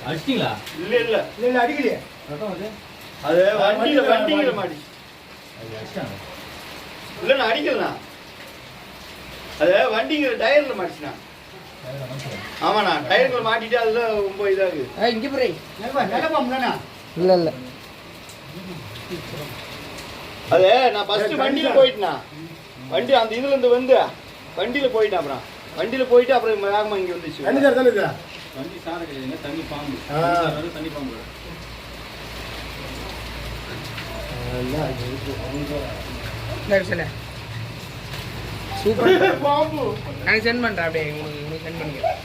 அடிச்சிங்களா? இல்ல அடிக்கலையே. அது வண்டியில மாடி இல்ல அடிக்கலண்ணா. அது வண்டிங்கிற டயர்ல மாட்டிச்சுண்ணா. ஆமாண்ணா டயர்ல மாட்டிட்டு அதுல ரொம்ப இதாகுது. இங்க போய் நல்ல பாம்பு தானே? இல்ல இல்ல அது நான் ஃபர்ஸ்ட் வண்டியில போயிட்டேண்ணா. வண்டி அந்த இதுல இருந்து வந்து வண்டியில போயிட்டேன். அப்புறம் வண்டியில போயிட்டு அப்புறம் வேகமா இங்க வந்துச்சு. தண்ணி சார் தானே இது? வண்டி சார கிடையாதுங்க, தண்ணி பாம்பு. தண்ணி பாம்பு சூப்பர். பாம்பு நான் சென்ட் பண்றேன், அப்படியே உங்களுக்கு சென்ட் பண்ணிக்கிறேன்.